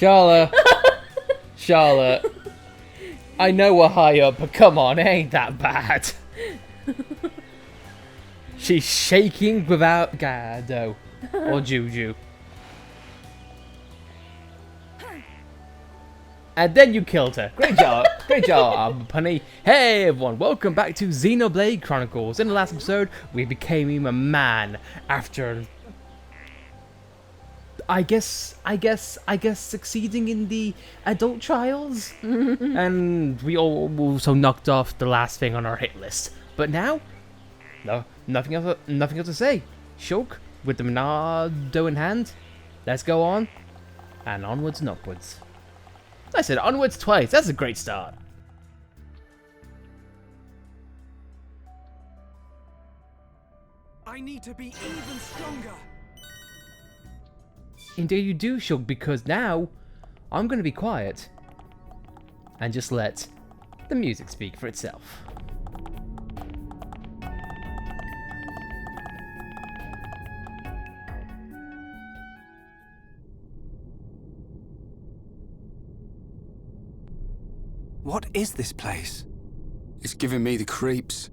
Charlotte. Charlotte. I know we're high up, but come on, it ain't that bad. She's shaking without Gado or Juju. And then you killed her. Great job. Great job, Punny. Hey everyone, welcome back to Xenoblade Chronicles. In the last episode, we became a man after I guess succeeding in the adult trials. And we also knocked off the last thing on our hit list. But now, no, nothing else to say. Shulk with the Monado in hand. Let's go on and onwards and upwards. I said onwards twice. That's a great start. I need to be even stronger. Indeed you do, Shulk, because now I'm going to be quiet and just let the music speak for itself. What is this place? It's giving me the creeps.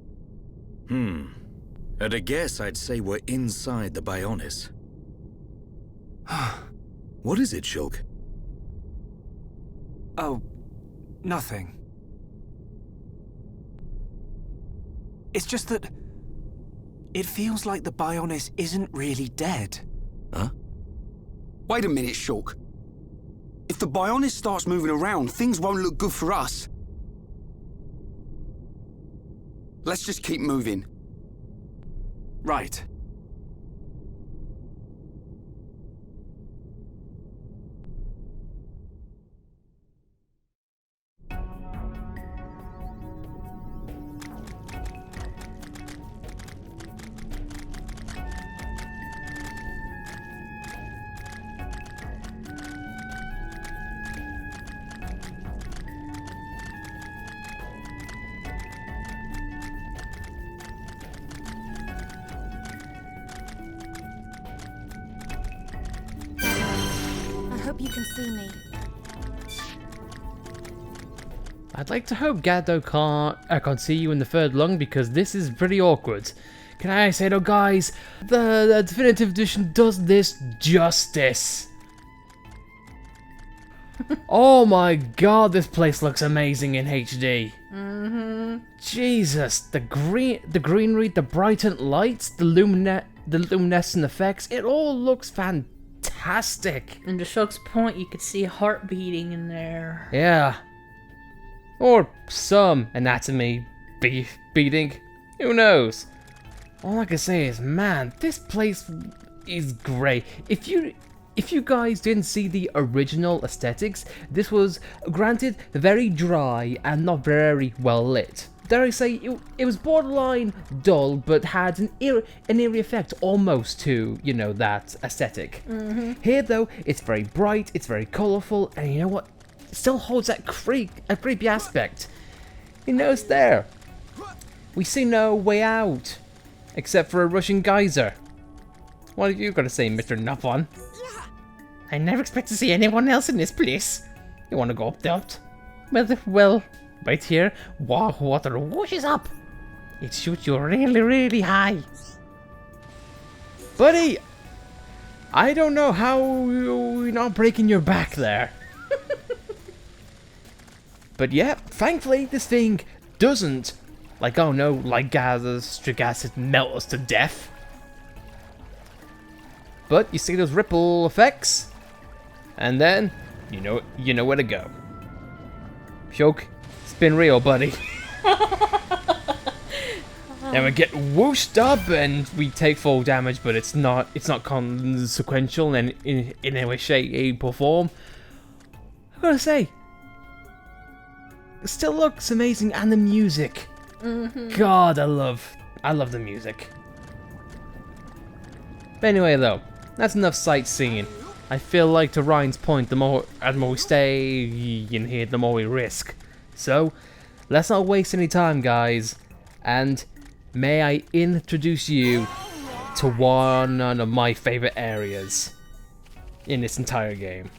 At a guess, I'd say we're inside the Bionis. What is it, Shulk? Oh, nothing. It's just that it feels like the Bionis isn't really dead. Huh? Wait a minute, Shulk. If the Bionis starts moving around, things won't look good for us. Let's just keep moving. Right. I hope you can see me. I'd like to hope Gado can't see you in the third lung, because this is pretty awkward. Can I say though, guys, the Definitive Edition does this justice. Oh my god, this place looks amazing in HD. Jesus, the greenery, the brightened lights, the luminescent effects, it all looks fantastic. And to Shulk's point, you could see a heart beating in there. Yeah. Or some anatomy beating. Who knows? All I can say is, man, this place is great. If you guys didn't see the original aesthetics, this was, granted, very dry and not very well lit. Dare I say, it was borderline dull, but had an eerie effect almost to, you know, that aesthetic. Here, though, it's very bright, it's very colourful, and you know what? It still holds that creepy aspect. You know, it's there. We see no way out, except for a Russian geyser. What are you gonna say, Mr. Nuffon? I never expect to see anyone else in this place. You wanna go up there? Well, right here, water washes up. It shoots you really, really high. Buddy, I don't know how you're not breaking your back there. But yeah, thankfully this thing doesn't, like, oh no, like gastric acid melt us to death. But you see those ripple effects, and then you know where to go. Shulk, it's been real, buddy. And we get whooshed up and we take full damage, but it's not consequential in any way, shape, or form. I gotta say, it still looks amazing, and the music. God, I love the music. But anyway, though, that's enough sightseeing. I feel like, to Ryan's point, the more we stay in here, the more we risk. So, let's not waste any time, guys. And may I introduce you to one of my favorite areas in this entire game.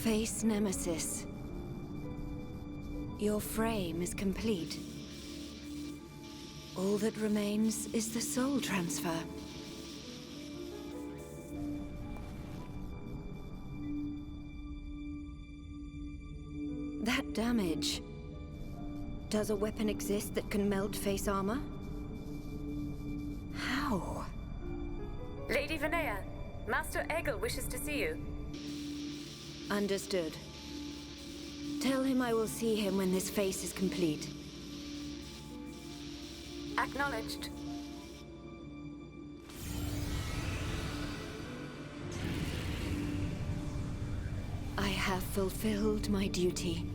Face Nemesis. Your frame is complete. All that remains is the soul transfer. That damage. Does a weapon exist that can melt face armor? How? Lady Vinaya, Master Egil wishes to see you. Understood. Tell him I will see him when this face is complete. Acknowledged. I have fulfilled my duty.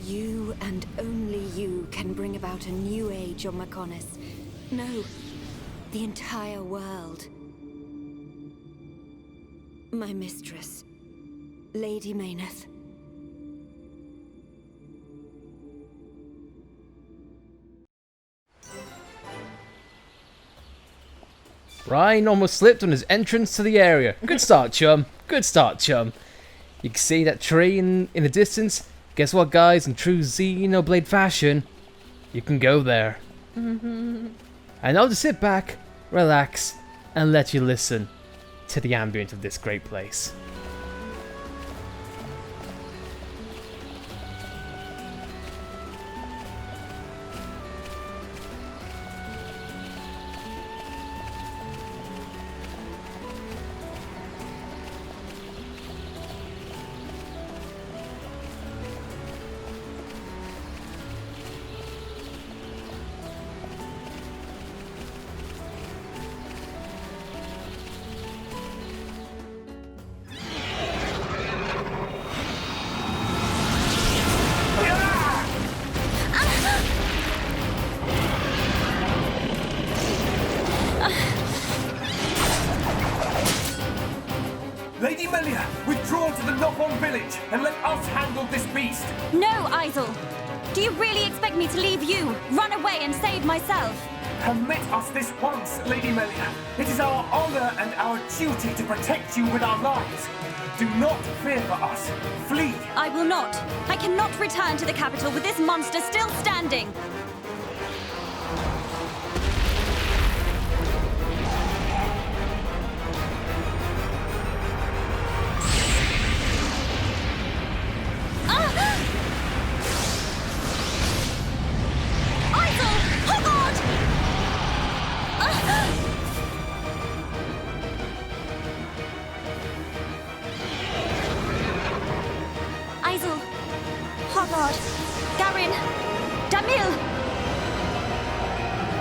You and only you can bring about a new age on Makonis. No, the entire world. My mistress, Lady Mayneth. Ryan almost slipped on his entrance to the area. Good start, chum. Good start, chum. You can see that tree in the distance. Guess what, guys? In true Xenoblade fashion, you can go there. And I'll just sit back, relax, and let you listen to the ambience of this great place. Lady Melia, withdraw to the Knock-On village and let us handle this beast. No, Isel! Do you really expect me to leave you, run away and save myself? Permit us this once, Lady Melia. It is our honor and our duty to protect you with our lives. Do not fear for us. Flee. I will not. I cannot return to the capital with this monster still standing.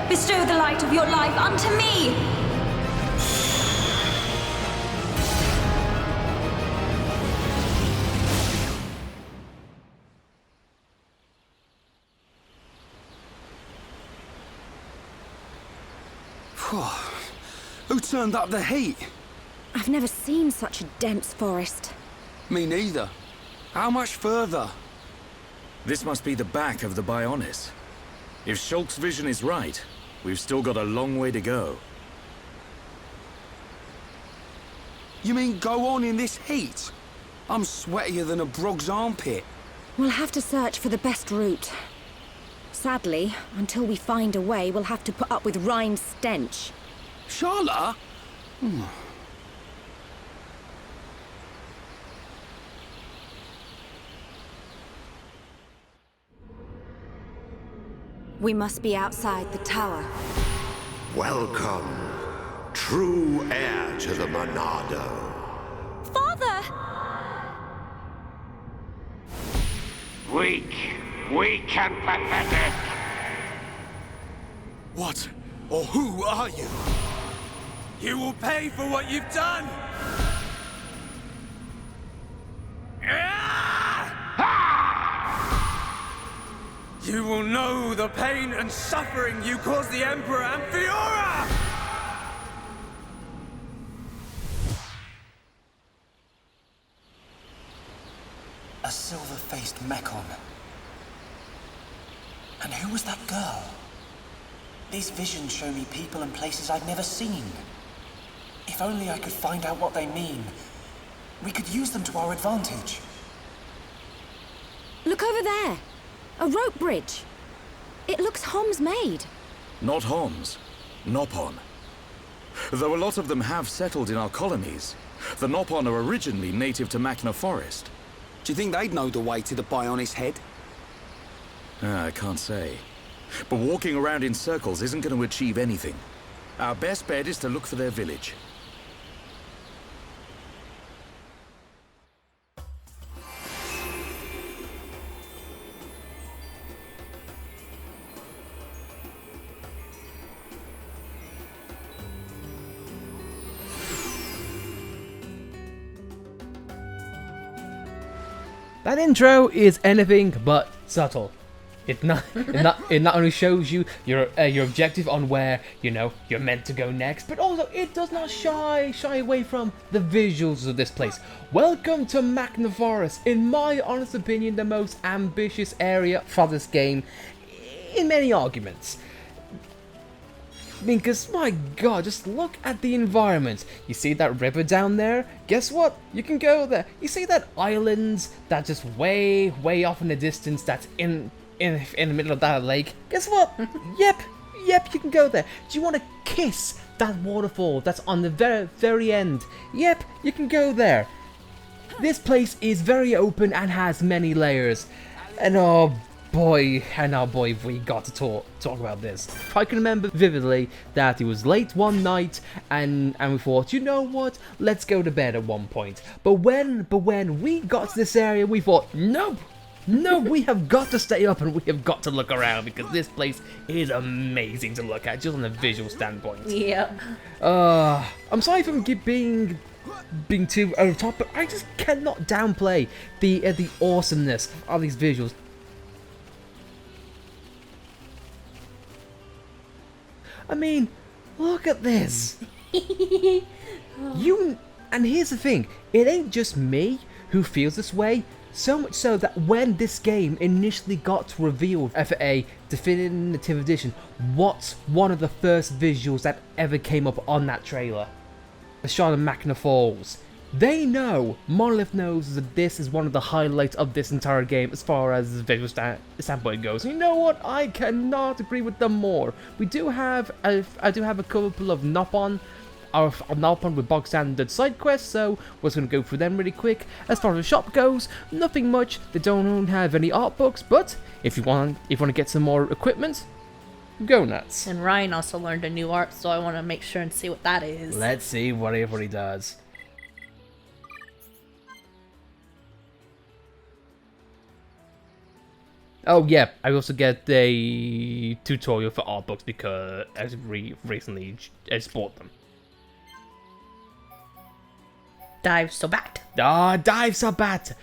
Bestow the light of your life unto me! Who turned up the heat? I've never seen such a dense forest. Me neither. How much further? This must be the back of the Bionis. If Shulk's vision is right, we've still got a long way to go. You mean go on in this heat? I'm sweatier than a brog's armpit. We'll have to search for the best route. Sadly, until we find a way, we'll have to put up with Rhine's stench. Charlotte? We must be outside the tower. Welcome, true heir to the Monado. Father! Weak and pathetic. What or who are you? You will pay for what you've done! You will know the pain and suffering you caused the Emperor and Fiora! A silver-faced Mekon. And who was that girl? These visions show me people and places I've never seen. If only I could find out what they mean. We could use them to our advantage. Look over there. A rope bridge. It looks Hom's made. Not Homs, Nopon. Though a lot of them have settled in our colonies, the Nopon are originally native to Makna Forest. Do you think they'd know the way to the Bionis head? I can't say. But walking around in circles isn't going to achieve anything. Our best bet is to look for their village. That intro is anything but subtle. It not only shows you your objective on where you're meant to go next, but also it does not shy away from the visuals of this place. Welcome to Makna Forest, in my honest opinion, the most ambitious area for this game, in many arguments. Because, my god, just look at the environment. You see that river down there? Guess what? You can go there. You see that island that's just way off in the distance that's in the middle of that lake? Guess what? Yep, you can go there. Do you want to kiss that waterfall that's on the very end? Yep, you can go there. This place is very open and has many layers. And oh boy, we got to talk about this. I can remember vividly that it was late one night and we thought, you know what, let's go to bed at one point. But when we got to this area, we thought, no, we have got to stay up and we have got to look around because this place is amazing to look at, just on a visual standpoint. Yeah. I'm sorry for being too over the top, but I just cannot downplay the awesomeness of these visuals. I mean, look at this. And here's the thing, it ain't just me who feels this way, so much so that when this game initially got revealed for a Definitive Edition, what's one of the first visuals that ever came up on that trailer? The shot of Makna Falls. They know, Monolith knows that this is one of the highlights of this entire game as far as the visual standpoint goes. And you know what? I cannot agree with them more. I do have a couple of Nopon with bog standard side quests, so we're just going to go through them really quick. As far as the shop goes, nothing much. They don't have any art books, but if you want to get some more equipment, go nuts. And Ryan also learned a new art, so I want to make sure and see what that is. Let's see what everybody does. Oh yeah, I also get a tutorial for art books because I recently just bought them. Dive Sabat. Dive Sabat!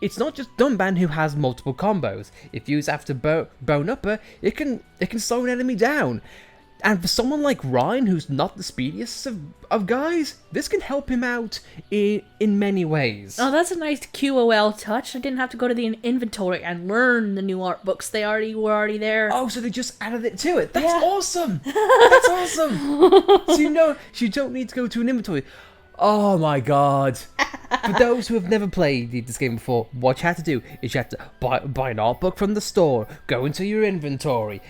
It's not just Dunban who has multiple combos. If you use after Bone Upper, it can slow an enemy down. And for someone like Ryan, who's not the speediest of guys, this can help him out in many ways. Oh, that's a nice QOL touch. I didn't have to go to the inventory and learn the new art books. They were already there. Oh, so they just added it to it. That's awesome. That's awesome. So you don't need to go to an inventory. Oh my god. For those who have never played this game before, what you have to do is you have to buy an art book from the store, go into your inventory,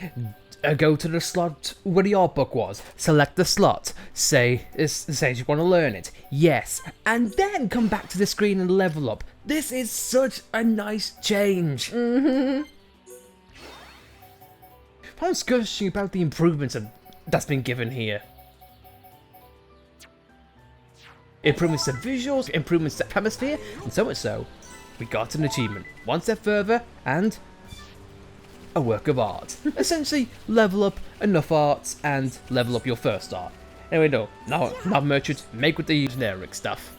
go to the slot where the art book was, select the slot, say you want to learn it, yes, and then come back to the screen and level up. This is such a nice change. I'm gushing about the improvements that's been given here. Improvements to visuals, improvements to atmosphere, and so much so, we got an achievement. One step further, and a work of art. Essentially, level up enough arts and level up your first art. Anyway, no, not merchant, make with the generic stuff.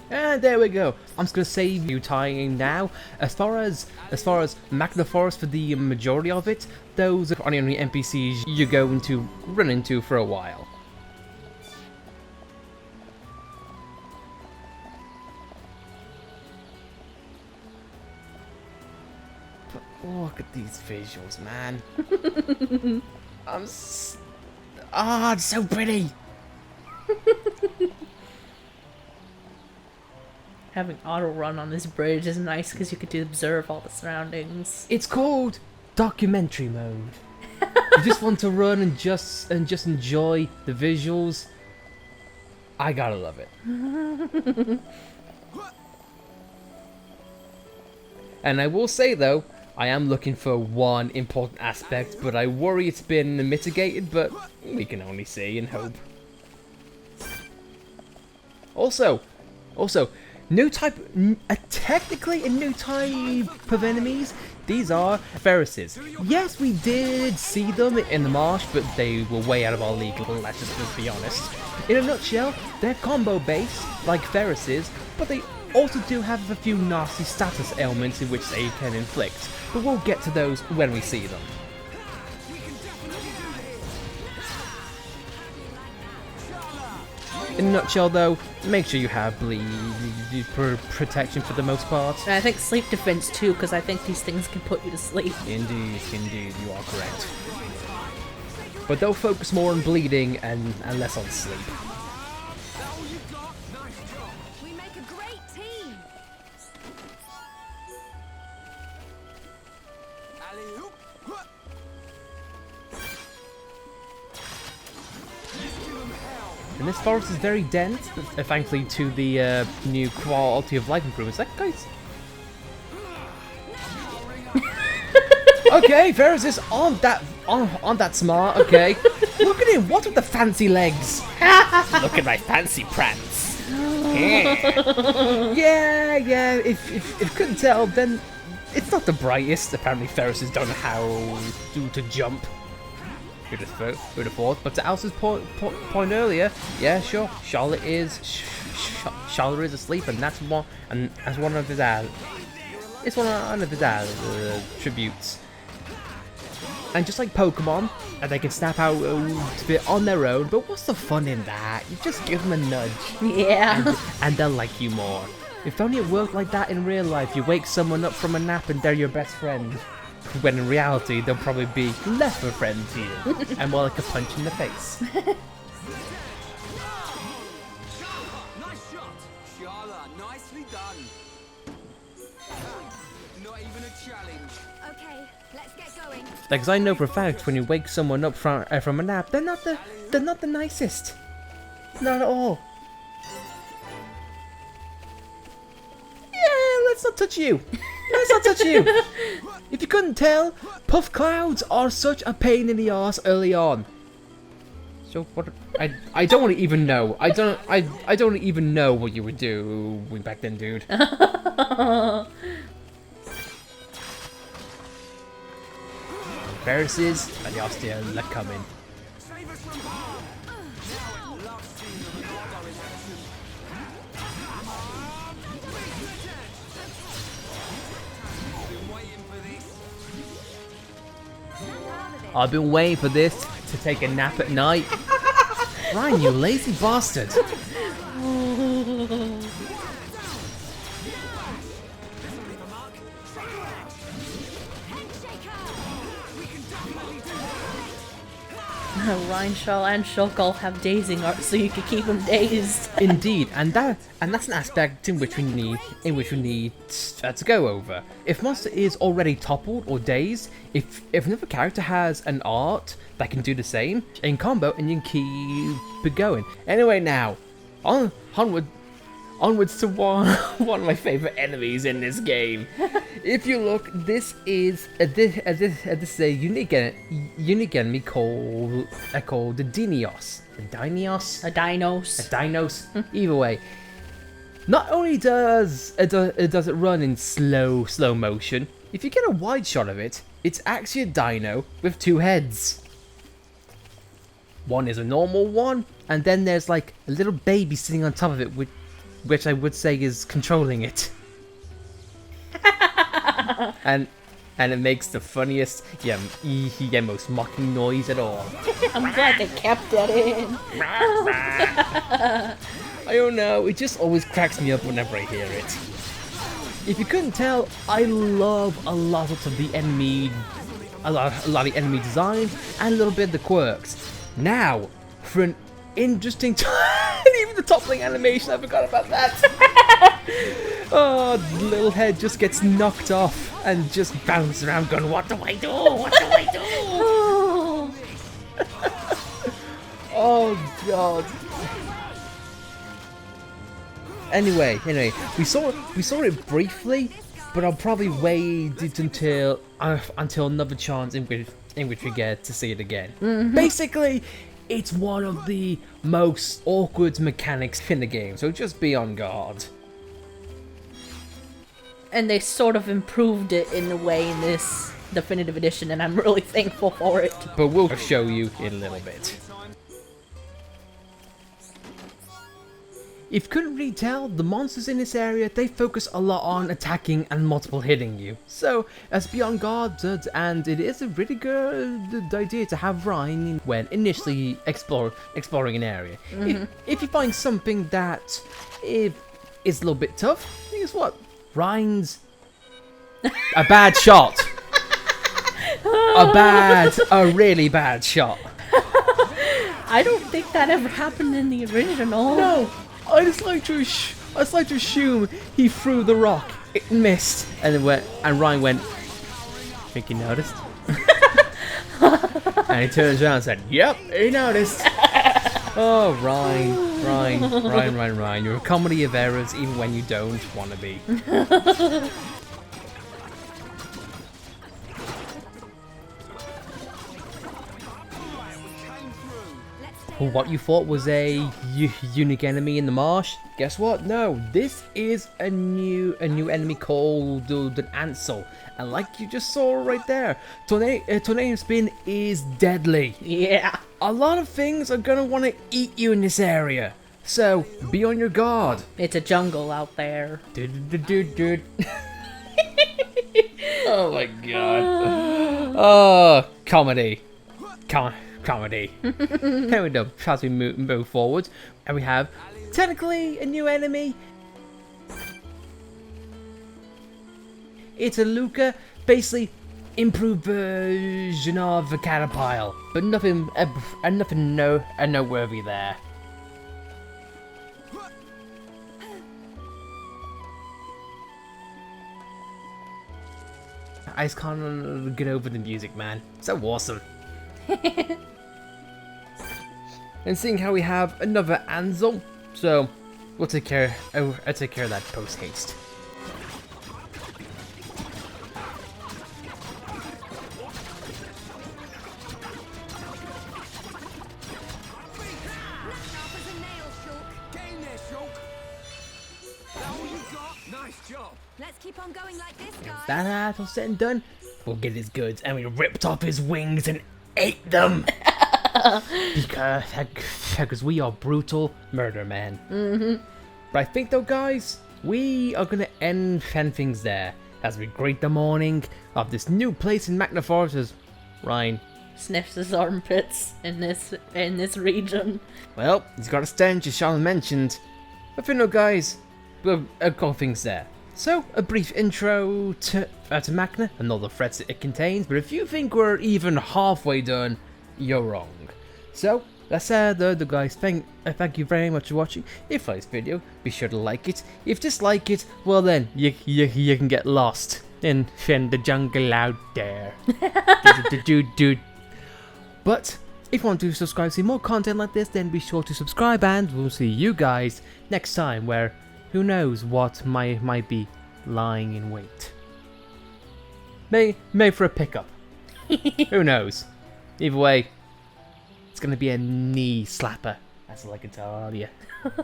And there we go. I'm just gonna save you tying now. As far as Makna Forest, for the majority of it, those are the only NPCs you're going to run into for a while. But look at these visuals, man. Ah, it's so pretty. Having auto run on this bridge is nice because you get to observe all the surroundings. It's called documentary mode. You just want to run and just enjoy the visuals. I gotta love it. And I will say though, I am looking for one important aspect, but I worry it's been mitigated, but we can only see and hope. Also, new type, technically a new type of enemies. These are Ferrises. Yes, we did see them in the marsh, but they were way out of our league, let's just be honest. In a nutshell, they're combo based, like Ferrises, but they also do have a few nasty status ailments in which they can inflict, but we'll get to those when we see them. In a nutshell though, make sure you have bleed protection for the most part. And I think sleep defense too, because I think these things can put you to sleep. Indeed, you are correct. But they'll focus more on bleeding and less on sleep. We make a great team. And this forest is very dense, thankfully to the new quality of life improvements. That guy's... Okay, Ferris aren't that smart, okay. Look at him, what with the fancy legs? Look at my fancy prance. Yeah, if you couldn't tell, then it's not the brightest. Apparently Ferris don't know how to jump. Who'd have thought? But to Alice's point earlier, yeah, sure, Charlotte is asleep, and that's one of his tributes. And just like Pokemon, they can snap out a bit on their own. But what's the fun in that? You just give them a nudge, yeah, and they'll like you more. If only it worked like that in real life. You wake someone up from a nap, and they're your best friend. When in reality, they'll probably be less of a friend to you, and more like a punch in the face. Nice shot, Charlotte. Nicely done. Not even a challenge. Okay, let's get going. Because I know for a fact, when you wake someone up from a nap, they're not the nicest. Not at all. Yeah, let's not touch you. Let's not touch you. If you couldn't tell, puff clouds are such a pain in the arse early on. So what? I don't want to even know. I don't even know what you were doing back then, dude. Ferrises and the Osteo are coming. I've been waiting for this to take a nap at night. Ryan, you lazy bastard. Ryan, Shaw, and Shulk all have dazing art, so you can keep them dazed. Indeed, and that's an aspect in which we need to go over. If monster is already toppled or dazed, if another character has an art that can do the same in combo, and you can keep it going. Anyway, now onwards to one of my favorite enemies in this game. If you look, this is a unique enemy called the Dinos. The Dinos? A Dinos. A Dinos. Either way. Not only does it run in slow motion, if you get a wide shot of it, it's actually a dino with two heads. One is a normal one, and then there's like a little baby sitting on top of it, which I would say is controlling it. and it makes the funniest, most mocking noise at all. I'm glad they kept that in. I don't know, it just always cracks me up whenever I hear it. If you couldn't tell, I love a lot of the enemy design and a little bit of the quirks. Now, for an interesting time, even the toppling animation, I forgot about that. Oh, the little head just gets knocked off and just bounces around going, what do I do? What do I do? Oh, God. Anyway, we saw it briefly, but I'll probably wait it until another chance in which we get to see it again. Basically, it's one of the most awkward mechanics in the game, so just be on guard. And they sort of improved it in a way in this definitive edition, and I'm really thankful for it. But we'll show you in a little bit. If you couldn't really tell, the monsters in this area, they focus a lot on attacking and multiple hitting you. So, as be on guard, and it is a really good idea to have Ryan when initially exploring an area. If you find something that is a little bit tough, guess what? Ryan's a bad shot. A really bad shot. I don't think that ever happened in the original. No. I just like to assume he threw the rock. It missed, and Ryan went. Think you noticed? And he turns around and said, "Yep, he noticed." Oh, Ryan! You're a comedy of errors, even when you don't want to be. What you thought was a unique enemy in the marsh? Guess what? No, this is a new enemy called an Ansel, and like you just saw right there, tornado spin is deadly. Yeah, a lot of things are gonna want to eat you in this area, so be on your guard. It's a jungle out there. Oh my god. Oh, comedy. Comedy. Here we go. As we move forward, and we have technically a new enemy. It's a Luca, basically improved version of a Caterpillar, but nothing noteworthy there. I just can't get over the music, man. So awesome. And seeing how we have another Ansel, so we'll take care. I'll take care of that post haste. Let's keep on going like this, guys. That all said and done, we'll get his goods, and we ripped off his wings and ate them. because we are brutal murder men. But I think though, guys, we are gonna end things there as we greet the morning of this new place in Makna Forest as Ryan sniffs his armpits in this region. Well, he's got a stench, as Sean mentioned. But for now, guys, we'll go things there. So, a brief intro to Makna and all the threats that it contains, but if you think we're even halfway done, you're wrong. So, that's the guys. Thank you very much for watching. If you like this video, be sure to like it. If you dislike it, well then, you can get lost in the jungle out there. But, if you want to subscribe to see more content like this, then be sure to subscribe, and we'll see you guys next time, where who knows what might be lying in wait. May for a pickup. Who knows? Either way, it's gonna be a knee slapper. That's all I can tell you.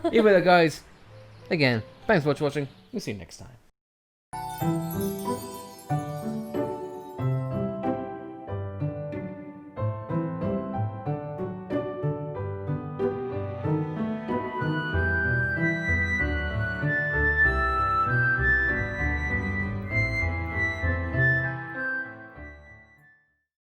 Either way, guys. Again, thanks for watching. We'll see you next time.